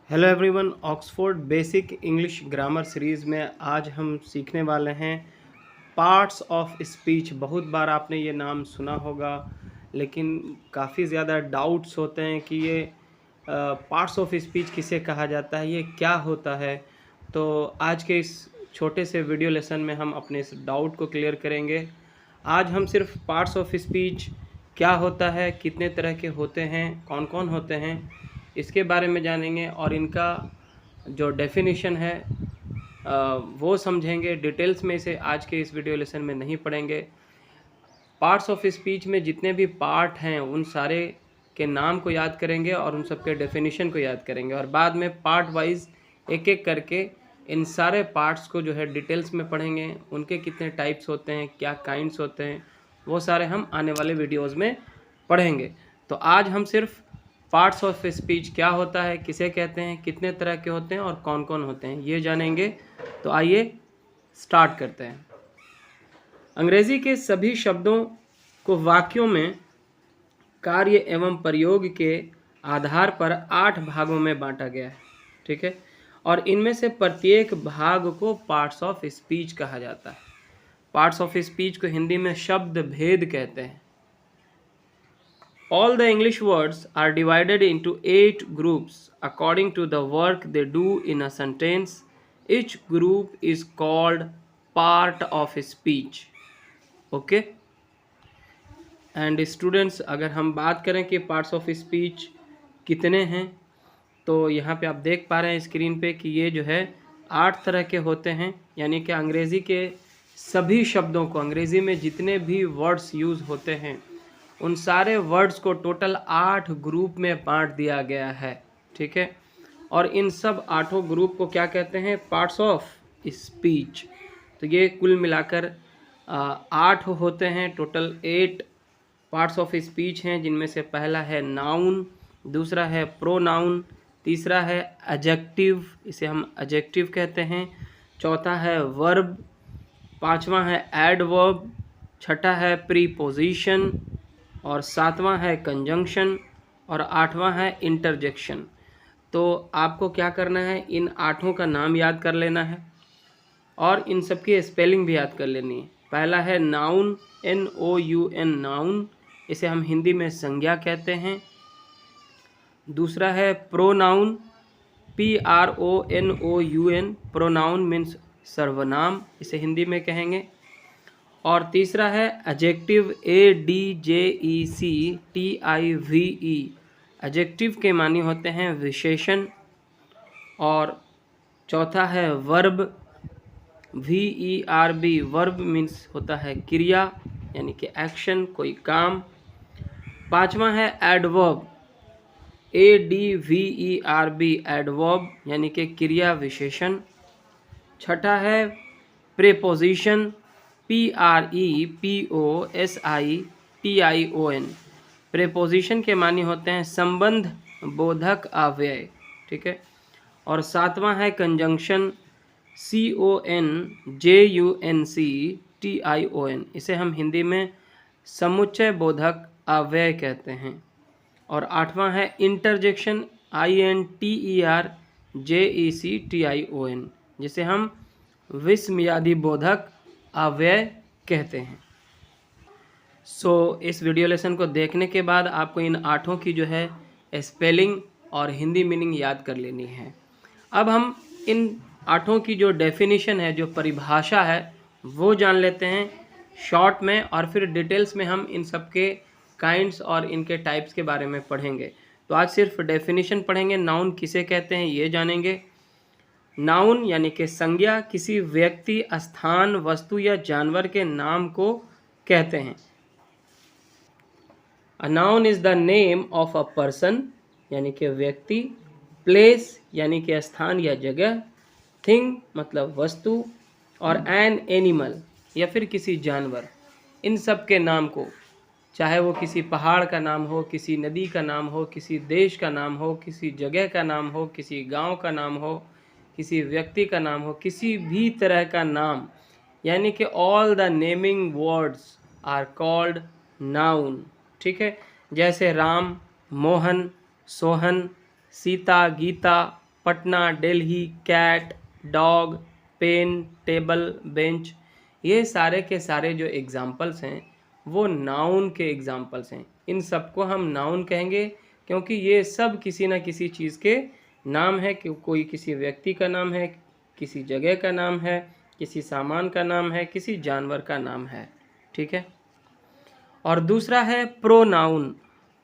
Hello everyone, Oxford basic English grammar series में आज हम सीखने वाले हैं पार्ट्स ऑफ स्पीच। बहुत बार आपने ये नाम सुना होगा, लेकिन काफ़ी ज़्यादा डाउट्स होते हैं कि ये पार्ट्स ऑफ स्पीच किसे कहा जाता है, ये क्या होता है। तो आज के इस छोटे से वीडियो लेसन में हम अपने इस डाउट को क्लियर करेंगे। आज हम सिर्फ पार्ट्स ऑफ स्पीच क्या होता है, कितने तरह के होते हैं, कौन कौन होते हैं, इसके बारे में जानेंगे और इनका जो डेफिनेशन है वो समझेंगे। डिटेल्स में इसे आज के इस वीडियो लेसन में नहीं पढ़ेंगे। पार्ट्स ऑफ स्पीच में जितने भी पार्ट हैं उन सारे के नाम को याद करेंगे और उन सब के डेफिनेशन को याद करेंगे, और बाद में पार्ट वाइज एक एक करके इन सारे पार्ट्स को जो है डिटेल्स में पढ़ेंगे। उनके कितने टाइप्स होते हैं, क्या काइंड्स होते हैं, वो सारे हम आने वाले वीडियोज़ में पढ़ेंगे। तो आज हम सिर्फ पार्ट्स ऑफ स्पीच क्या होता है, किसे कहते हैं, कितने तरह के होते हैं और कौन कौन होते हैं, ये जानेंगे। तो आइए स्टार्ट करते हैं। अंग्रेजी के सभी शब्दों को वाक्यों में कार्य एवं प्रयोग के आधार पर 8 भागों में बांटा गया है, ठीक है। और इनमें से प्रत्येक भाग को पार्ट्स ऑफ स्पीच कहा जाता है। पार्ट्स ऑफ स्पीच को हिंदी में शब्द भेद कहते हैं। All the English words are divided into 8 groups according to the work they do in a sentence. Each group is called part of speech. Okay? And students, अगर हम बात करें कि parts of speech कितने हैं, तो यहाँ पे आप देख पा रहे हैं स्क्रीन पे कि ये जो है 8 तरह के होते हैं। यानी कि अंग्रेज़ी के सभी शब्दों को, अंग्रेज़ी में जितने भी वर्ड्स यूज़ होते हैं उन सारे वर्ड्स को टोटल 8 ग्रुप में बांट दिया गया है, ठीक है। और इन सब 8 ग्रुप को क्या कहते हैं? Parts of speech. तो ये कुल मिलाकर 8 होते हैं। टोटल 8 पार्ट्स ऑफ स्पीच हैं, जिनमें से पहला है नाउन, दूसरा है प्रोनाउन, तीसरा है एडजेक्टिव, इसे हम एडजेक्टिव कहते हैं, चौथा है वर्ब, पांचवा है एडवर्ब, छठा है प्रीपोजिशन, और सातवां है कंजंक्शन, और आठवां है इंटरजेक्शन। तो आपको क्या करना है, इन 8 का नाम याद कर लेना है और इन सब की स्पेलिंग भी याद कर लेनी है। पहला है नाउन, NOUN, नाउन, इसे हम हिंदी में संज्ञा कहते हैं। दूसरा है प्रोनाउन, PRONOUN, प्रोनाउन मीन्स सर्वनाम, इसे हिंदी में कहेंगे। और तीसरा है एडजेक्टिव, ADJECTIVE, एडजेक्टिव के मानी होते हैं विशेषण। और चौथा है वर्ब, VERB, वर्ब मीन्स होता है क्रिया, यानी कि एक्शन, कोई काम। पांचवा है एडवर्ब, ADVERB, एडवर्ब यानी कि क्रिया विशेषण। छठा है प्रीपोजिशन, PREPOSITION, प्रीपोजिशन के मानी होते हैं संबंध बोधक अव्यय, ठीक है। और सातवां है कंजंक्शन, CONJUNCTION, इसे हम हिंदी में समुच्चय बोधक अव्यय कहते हैं। और आठवां है इंटरजेक्शन, INTERJECTION, जिसे हम विस्मयादि बोधक अव्यय कहते हैं। इस वीडियो लेसन को देखने के बाद आपको इन 8 की जो है स्पेलिंग और हिंदी मीनिंग याद कर लेनी है। अब हम इन 8 की जो डेफिनेशन है, जो परिभाषा है, वो जान लेते हैं शॉर्ट में, और फिर डिटेल्स में हम इन सब के काइंड्स और इनके टाइप्स के बारे में पढ़ेंगे। तो आज सिर्फ डेफिनेशन पढ़ेंगे। नाउन किसे कहते हैं ये जानेंगे। नाउन यानी कि संज्ञा किसी व्यक्ति, स्थान, वस्तु या जानवर के नाम को कहते हैं। A noun is the name of a person, यानी कि व्यक्ति, प्लेस यानी कि स्थान या जगह, थिंग मतलब वस्तु, और एन एनिमल या फिर किसी जानवर, इन सब के नाम को, चाहे वो किसी पहाड़ का नाम हो, किसी नदी का नाम हो, किसी देश का नाम हो, किसी जगह का नाम हो, किसी गांव का नाम हो, किसी व्यक्ति का नाम हो, किसी भी तरह का नाम, यानी कि all the naming words are called noun, ठीक है। जैसे Ram, Mohan, Sohan, Sita, Gita, Patna, Delhi, cat, dog, pen, table, bench, ये सारे के सारे जो एग्जाम्पल्स हैं वो नाउन के एग्जाम्पल्स हैं। इन सबको हम नाउन कहेंगे क्योंकि ये सब किसी न किसी चीज़ के नाम है, कि कोई किसी व्यक्ति का नाम है, किसी जगह का नाम है, किसी सामान का नाम है, किसी जानवर का नाम है। ठीक है। और दूसरा है प्रोनाउन।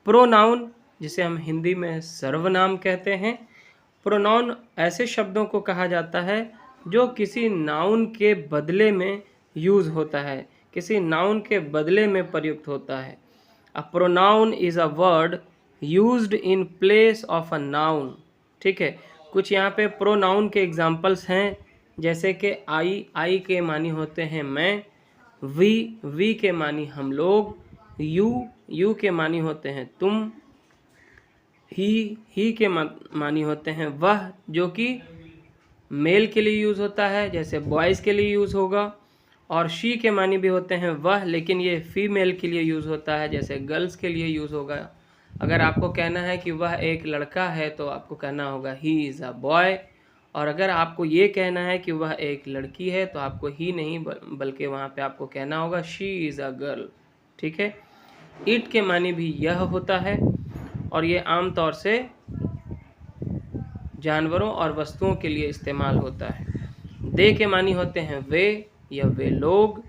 प्रोनाउन जिसे हम हिंदी में सर्वनाम कहते हैं। प्रोनाउन ऐसे शब्दों को कहा जाता है जो किसी नाउन के बदले में यूज़ होता है, किसी नाउन के बदले में प्रयुक्त होता है। A pronoun is a word used in place of a noun. ठीक है। कुछ यहाँ पे प्रोनाउन के एग्जाम्पल्स हैं, जैसे कि आई के मानी होते हैं मैं, वी के मानी हम लोग, यू के मानी होते हैं तुम, ही के मानी होते हैं वह, जो कि मेल के लिए यूज़ होता है, जैसे बॉयज़ के लिए यूज़ होगा। और शी के मानी भी होते हैं वह, लेकिन ये फीमेल के लिए यूज़ होता है, जैसे गर्ल्स के लिए यूज़ होगा। अगर आपको कहना है कि वह एक लड़का है तो आपको कहना होगा ही इज़ अ बॉय। और अगर आपको ये कहना है कि वह एक लड़की है तो आपको ही नहीं बल्कि वहाँ पे आपको कहना होगा शी इज़ अ गर्ल। ठीक है। इट के मानी भी यह होता है, और ये आम तौर से जानवरों और वस्तुओं के लिए इस्तेमाल होता है। दे के मानी होते हैं वे या वे लोग।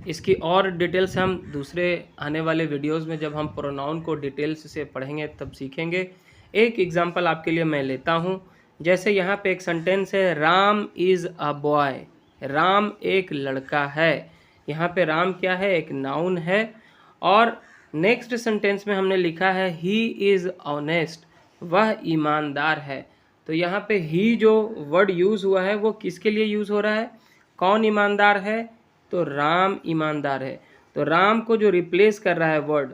इसकी और डिटेल्स हम दूसरे आने वाले वीडियोस में जब हम प्रोनाउन को डिटेल्स से पढ़ेंगे तब सीखेंगे। एक एग्जांपल आपके लिए मैं लेता हूँ। जैसे यहाँ पे एक सेंटेंस है, Ram is a boy. Ram एक लड़का है। यहाँ पे राम क्या है? एक नाउन है। और नेक्स्ट सेंटेंस में हमने लिखा है ही इज़ ऑनेस्ट। वह ईमानदार है। तो यहाँ पे ही जो वर्ड यूज़ हुआ है वो किसके लिए यूज़ हो रहा है? कौन ईमानदार है? तो राम ईमानदार है। तो राम को जो रिप्लेस कर रहा है वर्ड,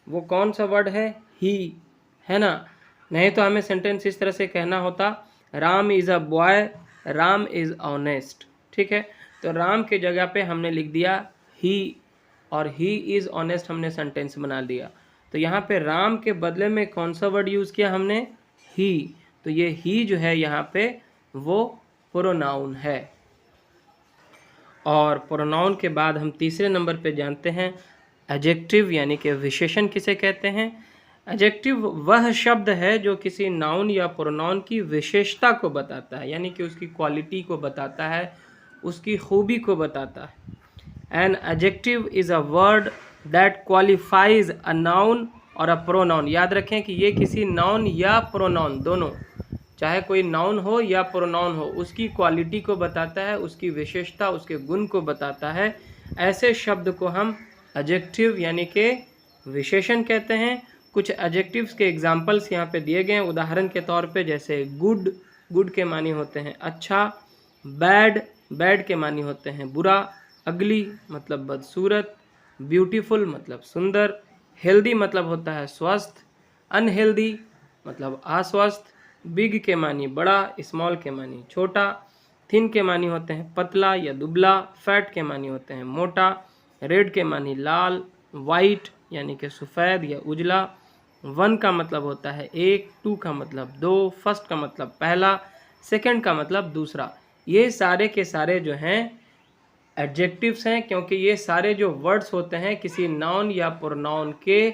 वो कौन सा वर्ड है? ही, है ना। नहीं तो हमें सेंटेंस इस तरह से कहना होता, Ram is a boy, Ram is honest. ठीक है। तो राम के जगह पे हमने लिख दिया ही, और ही इज़ ऑनेस्ट हमने सेंटेंस बना दिया। तो यहाँ पे राम के बदले में कौन सा वर्ड यूज़ किया हमने? ही। तो ये ही जो है यहाँ पे वो प्रोनाउन है। और प्रोनाउन के बाद हम तीसरे नंबर पे जानते हैं एडजेक्टिव, यानी कि विशेषण किसे कहते हैं। एडजेक्टिव वह शब्द है जो किसी नाउन या प्रोनाउन की विशेषता को बताता है, यानी कि उसकी क्वालिटी को बताता है, उसकी खूबी को बताता है। An adjective is a word that qualifies a noun और अ प्रोनाउन। याद रखें कि ये किसी नाउन या प्रोनाउन, दोनों, चाहे कोई नाउन हो या प्रोनाउन हो, उसकी क्वालिटी को बताता है, उसकी विशेषता, उसके गुण को बताता है। ऐसे शब्द को हम एडजेक्टिव यानी कि विशेषण कहते हैं। कुछ एडजेक्टिव्स के एग्जाम्पल्स यहाँ पे दिए गए हैं, उदाहरण के तौर पे जैसे गुड, गुड के मानी होते हैं अच्छा। बैड, बैड के मानी होते हैं बुरा। अगली मतलब बदसूरत। ब्यूटीफुल मतलब सुंदर। हेल्दी मतलब होता है स्वस्थ। अनहेल्दी मतलब अस्वस्थ। बिग के मानी बड़ा, स्मॉल के मानी छोटा। थिन के मानी होते हैं पतला या दुबला। फैट के मानी होते हैं मोटा। रेड के मानी लाल। वाइट यानी कि सफ़ेद या उजला। वन का मतलब होता है एक। टू का मतलब दो। फर्स्ट का मतलब पहला। सेकंड का मतलब दूसरा। ये सारे के सारे जो हैं एडजेक्टिव्स हैं, क्योंकि ये सारे जो वर्ड्स होते हैं किसी नाउन या प्रोनाउन के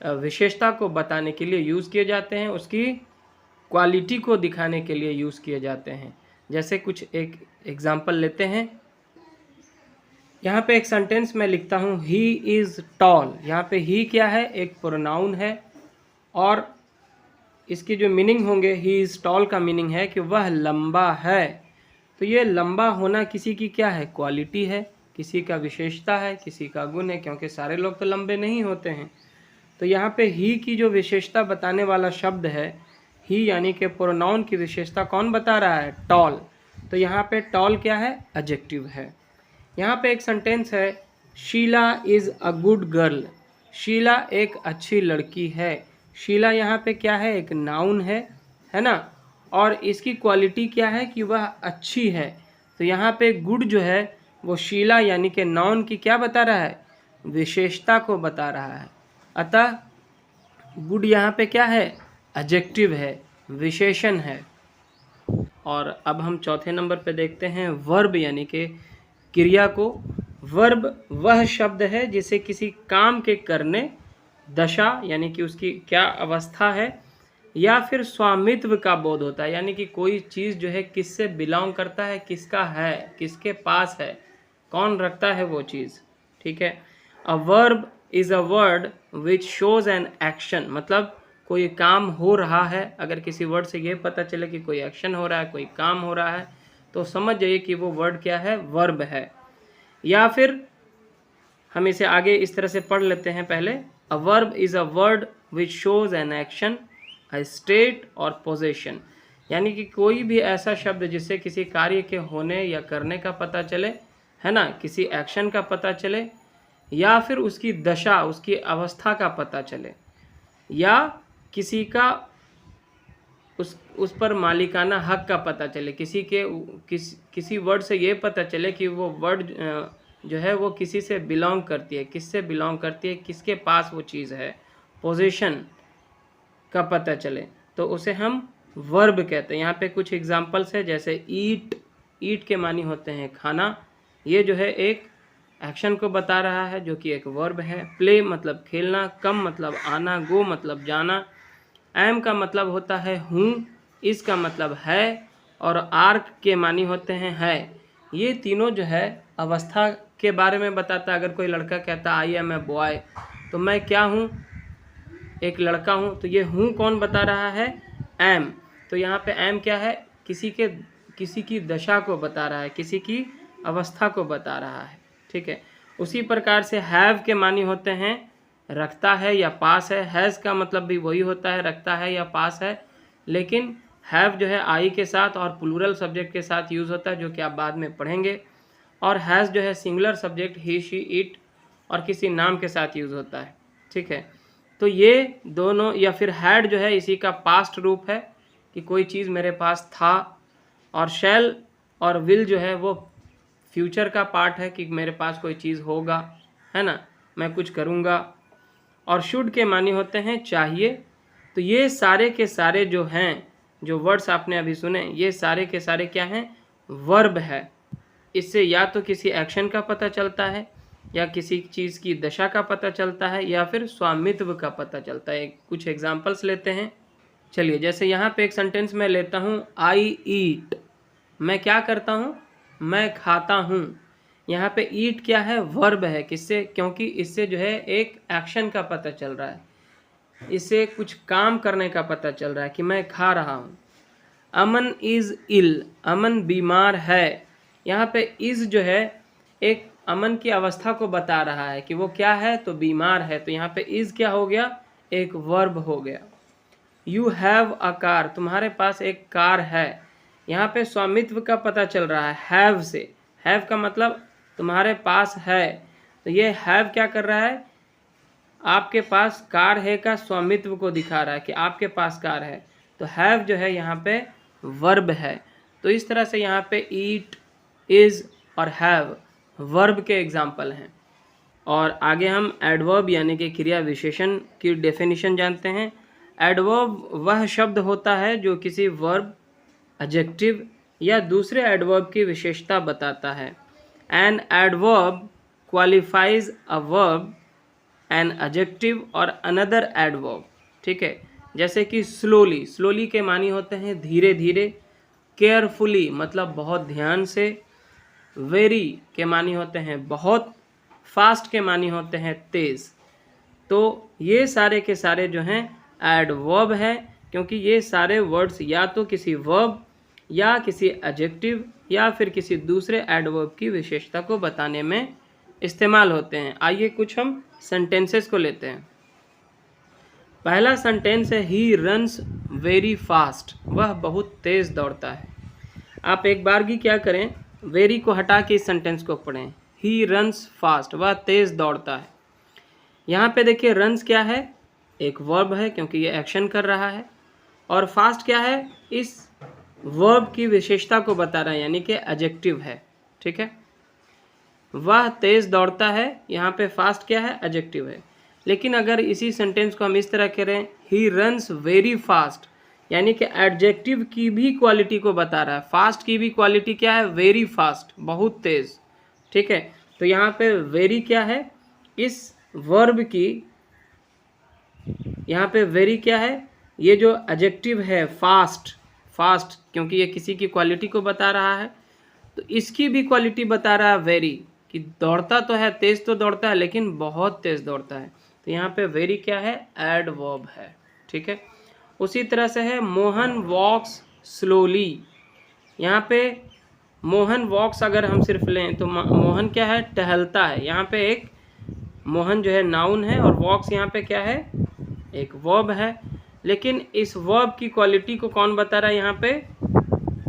विशेषता को बताने के लिए यूज़ किए जाते हैं, उसकी क्वालिटी को दिखाने के लिए यूज़ किए जाते हैं। जैसे कुछ एक एग्जांपल लेते हैं। यहाँ पे एक सेंटेंस मैं लिखता हूँ, ही इज़ टॉल। यहाँ पे ही क्या है? एक प्रोनाउन है, और इसकी जो मीनिंग होंगे, ही इज़ टॉल का मीनिंग है कि वह लंबा है। तो ये लंबा होना किसी की क्या है? क्वालिटी है, किसी का विशेषता है, किसी का गुण है, क्योंकि सारे लोग तो लंबे नहीं होते हैं। तो यहाँ पे ही की जो विशेषता बताने वाला शब्द है, ही यानी कि प्रोनाउन की विशेषता कौन बता रहा है? टॉल। तो यहाँ पे टॉल क्या है? एडजेक्टिव है। यहाँ पे एक सेंटेंस है, Sheela is a good girl. Sheela एक अच्छी लड़की है। शीला यहाँ पे क्या है? एक नाउन है ना। और इसकी क्वालिटी क्या है? कि वह अच्छी है। तो यहाँ पे गुड जो है वो शीला यानी कि नाउन की क्या बता रहा है? विशेषता को बता रहा है। अतः गुड यहाँ पे क्या है? एडजेक्टिव है, विशेषण है। और अब हम चौथे नंबर पे देखते हैं वर्ब यानी कि क्रिया को। वर्ब वह शब्द है जिसे किसी काम के करने, दशा यानी कि उसकी क्या अवस्था है, या फिर स्वामित्व का बोध होता है, यानी कि कोई चीज़ जो है किससे बिलोंग करता है, किसका है, किसके पास है, कौन रखता है वो चीज़। ठीक है। A verb is a word which shows an action, मतलब कोई काम हो रहा है, अगर किसी वर्ड से ये पता चले कि कोई एक्शन हो रहा है, कोई काम हो रहा है, तो समझ जाइए कि वो वर्ड क्या है, वर्ब है। या फिर हम इसे आगे इस तरह से पढ़ लेते हैं पहले। A verb is a word which shows an action, a state और पोजेशन, यानी कि कोई भी ऐसा शब्द जिससे किसी कार्य के होने या करने का पता चले, है ना, किसी एक्शन का पता चले, या फिर उसकी दशा, उसकी अवस्था का पता चले, या किसी का उस पर मालिकाना हक का पता चले, किसी वर्ड से ये पता चले कि वो वर्ड जो है वो किसी से बिलोंग करती है, किससे बिलोंग करती है, किसके पास वो चीज़ है, पोजीशन का पता चले, तो उसे हम वर्ब कहते हैं। यहाँ पे कुछ एग्जांपल्स है, जैसे ईट, ईट के मानी होते हैं खाना, ये जो है एक एक्शन को बता रहा है जो कि एक वर्ब है। प्ले मतलब खेलना, कम मतलब आना, गो मतलब जाना, एम का मतलब होता है हूँ, इसका मतलब है, और आर्क के मानी होते हैं है। ये तीनों जो है अवस्था के बारे में बताता है। अगर कोई लड़का कहता आई एम ए बॉय, तो मैं क्या हूँ, एक लड़का हूँ, तो ये हूँ कौन बता रहा है, एम। तो यहाँ पे एम क्या है, किसी की दशा को बता रहा है, किसी की अवस्था को बता रहा है। ठीक है। उसी प्रकार से हैव के मानी होते हैं रखता है या पास है। हैज़ का मतलब भी वही होता है, रखता है या पास है, लेकिन हैव जो है आई के साथ और प्लूरल सब्जेक्ट के साथ यूज़ होता है, जो कि आप बाद में पढ़ेंगे। और हैज़ जो है singular subject he, she, it और किसी नाम के साथ यूज़ होता है। ठीक है। तो ये दोनों, या फिर हैड जो है इसी का पास्ट रूप है कि कोई चीज़ मेरे पास था, और शैल और विल जो है वो फ्यूचर का पार्ट है कि मेरे पास कोई चीज़ होगा, है ना, मैं कुछ करूँगा। और शुड के मानी होते हैं चाहिए। तो ये सारे के सारे जो हैं, जो वर्ड्स आपने अभी सुने, ये सारे के सारे क्या हैं, वर्ब है। इससे या तो किसी एक्शन का पता चलता है, या किसी चीज़ की दशा का पता चलता है, या फिर स्वामित्व का पता चलता है। कुछ एग्जांपल्स लेते हैं। चलिए, जैसे यहाँ पे एक सेंटेंस मैं लेता हूँ, आई ईट, मैं क्या करता हूँ, मैं खाता हूँ। यहाँ पे ईट क्या है, वर्ब है। किससे, क्योंकि इससे जो है एक एक्शन का पता चल रहा है, इससे कुछ काम करने का पता चल रहा है कि मैं खा रहा हूँ। अमन इज़ इल, अमन बीमार है। यहाँ पे इज़ जो है एक अमन की अवस्था को बता रहा है कि वो क्या है, तो बीमार है। तो यहाँ पे इज़ क्या हो गया, एक वर्ब हो गया। यू हैव अ कार, तुम्हारे पास एक कार है। यहाँ पे स्वामित्व का पता चल रहा है हैव से। हैव का मतलब तुम्हारे पास है, तो ये हैव क्या कर रहा है, आपके पास कार है का स्वामित्व को दिखा रहा है कि आपके पास कार है। तो हैव जो है यहाँ पे वर्ब है। तो इस तरह से यहाँ पे ईट, इज़ और हैव वर्ब के एग्जाम्पल हैं। और आगे हम एडवर्ब यानी कि क्रिया विशेषण की डेफिनेशन जानते हैं। एडवर्ब वह शब्द होता है जो किसी वर्ब, एडजेक्टिव या दूसरे एडवर्ब की विशेषता बताता है। An adverb qualifies a verb, an adjective और अनदर एडवर्ब। ठीक है। जैसे कि स्लोली, स्लोली के मानी होते हैं धीरे धीरे। केयरफुली मतलब बहुत ध्यान से। वेरी के मानी होते हैं बहुत। फास्ट के मानी होते हैं तेज़। तो ये सारे के सारे जो हैं एडवर्ब हैं, क्योंकि ये सारे वर्ड्स या तो किसी वर्ब या किसी एडजेक्टिव या फिर किसी दूसरे एडवर्ब की विशेषता को बताने में इस्तेमाल होते हैं। आइए कुछ हम सेंटेंसेस को लेते हैं। पहला सेंटेंस है ही रन्स वेरी फास्ट, वह बहुत तेज़ दौड़ता है। आप एक बार की क्या करें, वेरी को हटा के इस सेंटेंस को पढ़ें। ही रन्स फास्ट, वह तेज़ दौड़ता है। यहाँ पे देखिए रन्स क्या है, एक वर्ब है क्योंकि ये एक्शन कर रहा है। और फास्ट क्या है, इस वर्ब की विशेषता को बता रहा है, यानी कि एडजेक्टिव है। ठीक है। वह तेज़ दौड़ता है, यहाँ पे फास्ट क्या है, एडजेक्टिव है। लेकिन अगर इसी सेंटेंस को हम इस तरह करें, ही रन्स वेरी फास्ट, यानी कि एडजेक्टिव की भी क्वालिटी को बता रहा है। फास्ट की भी क्वालिटी क्या है? वेरी फास्ट, बहुत तेज। ठीक है, तो यहाँ पे वेरी क्या है? इस वर्ब की, यहाँ पे वेरी क्या है? ये जो एडजेक्टिव है फास्ट, फास्ट क्योंकि ये किसी की क्वालिटी को बता रहा है, तो इसकी भी क्वालिटी बता रहा है वेरी, कि दौड़ता तो है, तेज तो दौड़ता है, लेकिन बहुत तेज दौड़ता है। तो यहाँ पे वेरी क्या है? एडवर्ब है। ठीक है, उसी तरह से है मोहन वॉक्स स्लोली। यहाँ पे मोहन वॉक्स अगर हम सिर्फ लें तो मोहन क्या है? टहलता है। यहाँ पे एक मोहन जो है नाउन है और वॉक्स यहाँ पे क्या है? एक वर्ब है। लेकिन इस वर्ब की क्वालिटी को कौन बता रहा है यहाँ पे?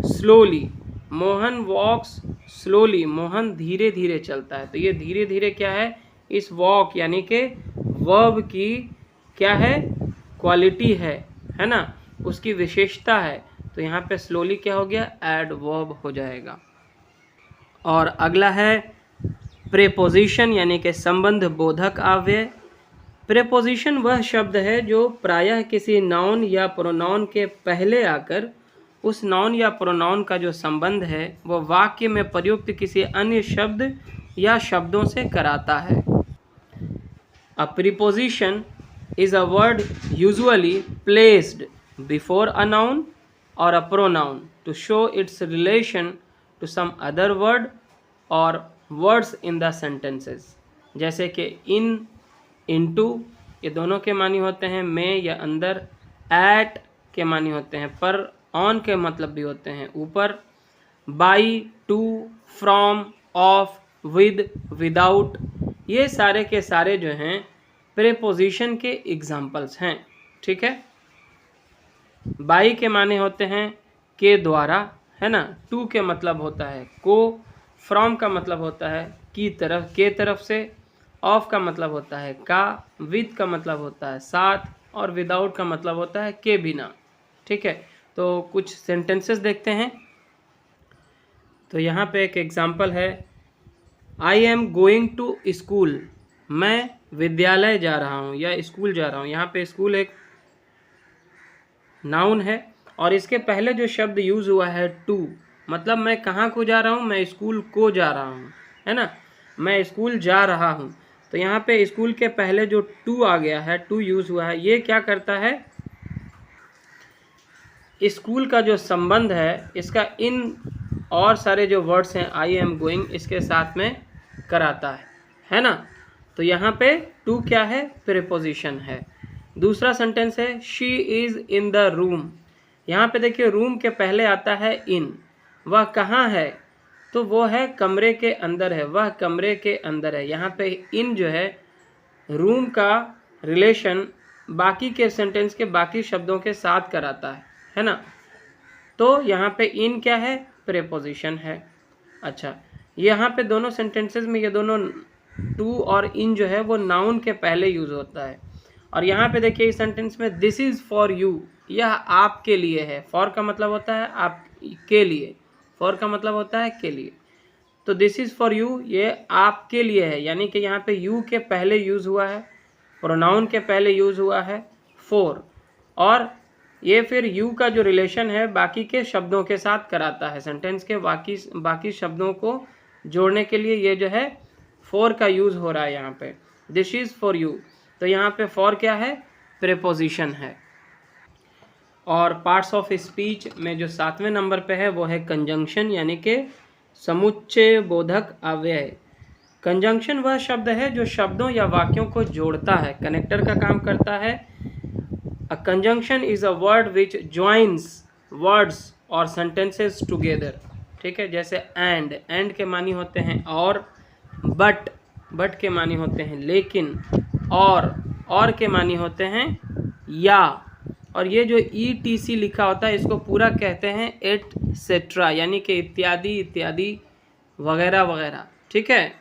स्लोली। मोहन वॉक्स स्लोली, मोहन धीरे धीरे चलता है। तो ये धीरे धीरे क्या है? इस वॉक यानी कि वर्ब की क्या है? क्वालिटी है ना, उसकी विशेषता है। तो यहाँ पे स्लोली क्या हो गया? एडवर्ब हो जाएगा। और अगला है प्रेपोजिशन यानी कि संबंध बोधक अव्यय। प्रेपोजिशन वह शब्द है जो प्रायः किसी नाउन या प्रोनाउन के पहले आकर उस नाउन या प्रोनाउन का जो संबंध है वो वाक्य में प्रयुक्त किसी अन्य शब्द या शब्दों से कराता है। A preposition is a word usually placed before a noun or a pronoun to show its relation to some other word or words in the sentences। जैसे कि in, into ये दोनों के मानी होते हैं, में या अंदर, at के मानी होते हैं, पर, on के मतलब भी होते हैं ऊपर, by, to, from, of, with, without, ये सारे के सारे जो हैं प्रेपोजिशन के एग्जाम्पल्स हैं। ठीक है, बाई के माने होते हैं के द्वारा, है ना, टू के मतलब होता है को, फ्रॉम का मतलब होता है की तरफ, के तरफ से, ऑफ का मतलब होता है का, विद का मतलब होता है साथ, और विदाउट का मतलब होता है के बिना। ठीक है, तो कुछ सेंटेंसेस देखते हैं। तो यहाँ पे एक एग्जाम्पल है, I am going to school, मैं विद्यालय जा रहा हूँ या स्कूल जा रहा हूँ। यहाँ पे स्कूल एक नाउन है और इसके पहले जो शब्द यूज़ हुआ है टू, मतलब मैं कहाँ को जा रहा हूँ? मैं स्कूल को जा रहा हूँ, है ना, मैं स्कूल जा रहा हूँ। तो यहाँ पे स्कूल के पहले जो टू आ गया है, टू यूज़ हुआ है, ये क्या करता है? स्कूल का जो संबंध है इसका इन और सारे जो वर्ड्स हैं आई एम गोइंग इसके साथ में कराता है ना। तो यहाँ पे टू क्या है? प्रीपोजिशन है। दूसरा सेंटेंस है she is in the room. यहाँ पे देखिए रूम के पहले आता है इन, वह कहाँ है? तो वो है कमरे के अंदर है, वह कमरे के अंदर है। यहाँ पे इन जो है रूम का रिलेशन बाकी के सेंटेंस के बाकी शब्दों के साथ कराता है ना। तो यहाँ पे इन क्या है? प्रीपोजिशन है। अच्छा, यहाँ पे दोनों सेंटेंसेस में ये दोनों टू और इन जो है वो नाउन के पहले यूज़ होता है। और यहाँ पे देखिए इस सेंटेंस में दिस इज़ फॉर यू, यह आपके लिए है। फॉर का मतलब होता है आप के लिए, फॉर का मतलब होता है के लिए। तो दिस इज़ फॉर यू ये आपके लिए है, यानी कि यहाँ पे यू के पहले यूज़ हुआ है, प्रोनाउन के पहले यूज़ हुआ है फॉर, और ये फिर यू का जो रिलेशन है बाकी के शब्दों के साथ कराता है। सेंटेंस के बाकी शब्दों को जोड़ने के लिए ये जो है फॉर का यूज़ हो रहा है यहाँ पे, दिस इज़ फॉर यू। तो यहाँ पे फॉर क्या है? प्रीपोजिशन है। और पार्ट्स ऑफ स्पीच में जो 7वें नंबर पे है वो है कंजंक्शन यानी कि समुच्चय बोधक अव्यय। कंजंक्शन वह शब्द है जो शब्दों या वाक्यों को जोड़ता है, कनेक्टर का काम करता है। A conjunction is a word which joins words or sentences together। ठीक है, जैसे एंड के मानी होते हैं और, बट के मानी होते हैं लेकिन, और के मानी होते हैं या, और ये जो ETC लिखा होता है इसको पूरा कहते हैं एटसेट्रा, यानी कि इत्यादि इत्यादि वगैरह वगैरह। ठीक है,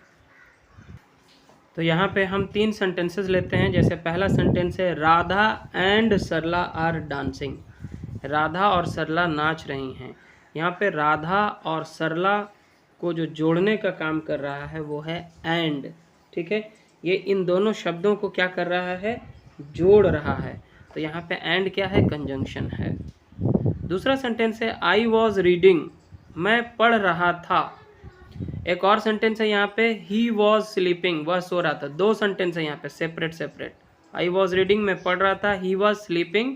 तो यहाँ पे हम 3 सेंटेंसेस लेते हैं। जैसे पहला सेंटेंस है Radha and Sarla are dancing, Radha और सरला नाच रही हैं। यहाँ पे राधा और सरला को जो जोड़ने का काम कर रहा है वो है एंड। ठीक है, ये इन दोनों शब्दों को क्या कर रहा है? जोड़ रहा है। तो यहाँ पे एंड क्या है? कंजंक्शन है। दूसरा सेंटेंस है आई वॉज रीडिंग, मैं पढ़ रहा था। एक और सेंटेंस है यहाँ पे ही वॉज स्लीपिंग, वह सो रहा था। दो सेंटेंस है यहाँ पे separate separate. I was reading मैं पढ़ रहा था, ही वॉज स्लीपिंग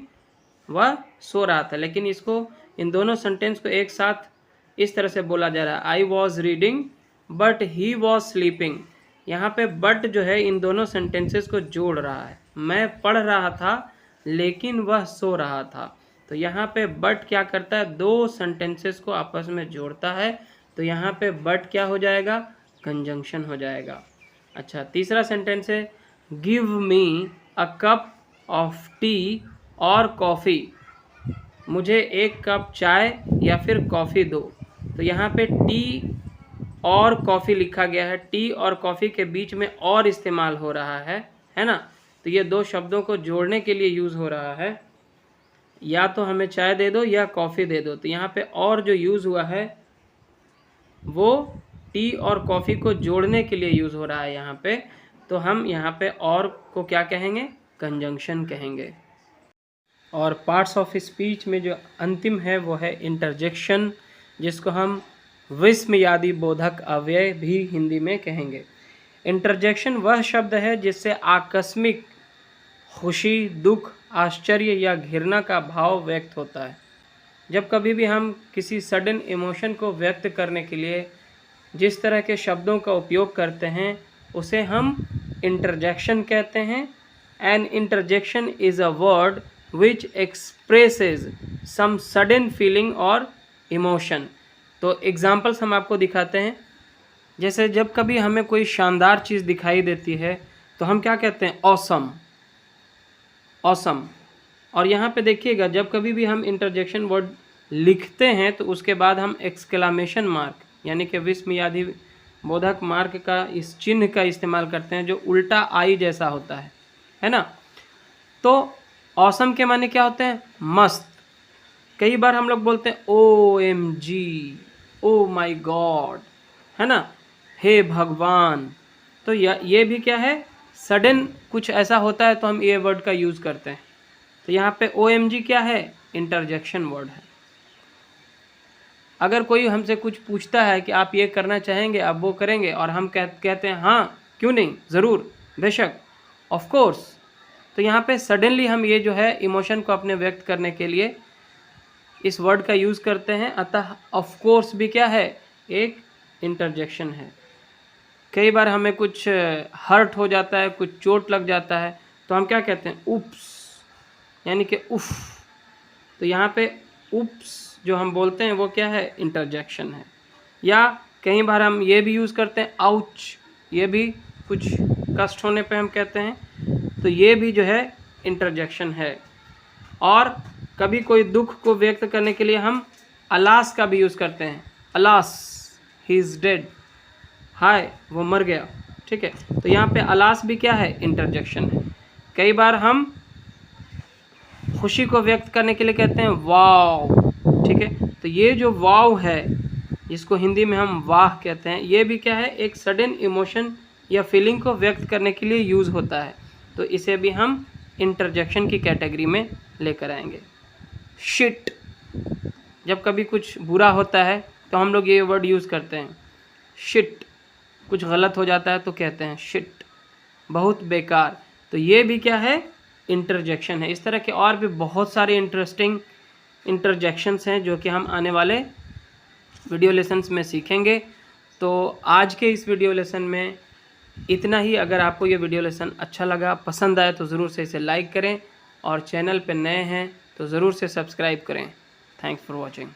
वह सो रहा था। लेकिन इसको इन दोनों सेंटेंस को एक साथ इस तरह से बोला जा रहा है, I was reading but he was sleeping. यहाँ पे बट जो है इन दोनों सेंटेंसेस को जोड़ रहा है। मैं पढ़ रहा था लेकिन वह सो रहा था। तो यहाँ पे बट क्या करता है, दो सेंटेंसेस को आपस में जोड़ता है। तो यहाँ पे बट क्या हो जाएगा, कंजंक्शन हो जाएगा। अच्छा, तीसरा सेंटेंस है give me a cup of T और कॉफ़ी, मुझे एक कप चाय या फिर कॉफ़ी दो। तो यहाँ पे टी और कॉफ़ी लिखा गया है, टी और कॉफ़ी के बीच में और इस्तेमाल हो रहा है ना। तो ये दो शब्दों को जोड़ने के लिए यूज़ हो रहा है, या तो हमें चाय दे दो या कॉफ़ी दे दो। तो यहाँ पे और जो यूज़ हुआ है वो टी और कॉफ़ी को जोड़ने के लिए यूज़ हो रहा है यहाँ पे। तो हम यहाँ पे और को क्या कहेंगे, कंजंक्शन कहेंगे। और पार्ट्स ऑफ स्पीच में जो अंतिम है वो है इंटरजेक्शन, जिसको हम विस्मयादि बोधक अव्यय भी हिंदी में कहेंगे। इंटरजेक्शन वह शब्द है जिससे आकस्मिक खुशी, दुख, आश्चर्य या घृणा का भाव व्यक्त होता है। जब कभी भी हम किसी सडन इमोशन को व्यक्त करने के लिए जिस तरह के शब्दों का उपयोग करते हैं उसे हम इंटरजेक्शन कहते हैं। An interjection is a word which expresses some sudden feeling और इमोशन। तो एग्जाम्पल्स हम आपको दिखाते हैं। जैसे जब कभी हमें कोई शानदार चीज़ दिखाई देती है तो हम क्या कहते हैं, ऑसम, ऑसम। और यहाँ पे देखिएगा जब कभी भी हम इंटरजेक्शन वर्ड लिखते हैं तो उसके बाद हम एक्सक्लेमेशन मार्क यानी कि विस्मयादि बोधक मार्क का इस चिन्ह का इस्तेमाल करते हैं जो उल्टा आई जैसा होता है ना। तो ऑसम के माने क्या होते हैं, मस्त। कई बार हम लोग बोलते हैं OMG, ओ माई गॉड, है ना, हे भगवान। तो ये भी क्या है, सडन कुछ ऐसा होता है तो हम ये वर्ड का यूज़ करते हैं। तो यहाँ पे OMG क्या है, इंटरजेक्शन वर्ड है। अगर कोई हमसे कुछ पूछता है कि आप ये करना चाहेंगे, आप वो करेंगे, और हम कहते हैं हाँ क्यों नहीं, ज़रूर, बेशक, ऑफ कोर्स। तो यहाँ पे सडनली हम ये जो है इमोशन को अपने व्यक्त करने के लिए इस वर्ड का यूज़ करते हैं। अतः ऑफ कोर्स भी क्या है, एक इंटरजेक्शन है। कई बार हमें कुछ हर्ट हो जाता है, कुछ चोट लग जाता है तो हम क्या कहते हैं, उप्स, यानी कि उफ। तो यहाँ पे उप्स जो हम बोलते हैं वो क्या है, इंटरजेक्शन है। या कई बार हम ये भी यूज़ करते हैं आउच, ये भी कुछ कष्ट होने पे हम कहते हैं, तो ये भी जो है इंटरजेक्शन है। और कभी कोई दुख को व्यक्त करने के लिए हम अलास का भी यूज़ करते हैं, अलास ही इज़ डेड, हाय वो मर गया, ठीक है। तो यहाँ पे अलास भी क्या है, इंटरजेक्शन है। कई बार हम खुशी को व्यक्त करने के लिए कहते हैं वाव, ठीक है। तो ये जो वाव है जिसको हिंदी में हम वाह कहते हैं, ये भी क्या है, एक सडन इमोशन या फीलिंग को व्यक्त करने के लिए यूज़ होता है। तो इसे भी हम इंटरजेक्शन की कैटेगरी में लेकर आएंगे। शिट, जब कभी कुछ बुरा होता है तो हम लोग ये वर्ड यूज़ करते हैं, शिट। कुछ गलत हो जाता है तो कहते हैं शिट, बहुत बेकार। तो ये भी क्या है, इंटरजेक्शन है। इस तरह के और भी बहुत सारे इंटरेस्टिंग इंटरजेक्शंस हैं जो कि हम आने वाले वीडियो लेसन्स में सीखेंगे। तो आज के इस वीडियो लेसन में इतना ही। अगर आपको ये वीडियो लेसन अच्छा लगा, पसंद आए तो ज़रूर से इसे लाइक करें, और चैनल पर नए हैं तो ज़रूर से सब्सक्राइब करें। Thanks for watching.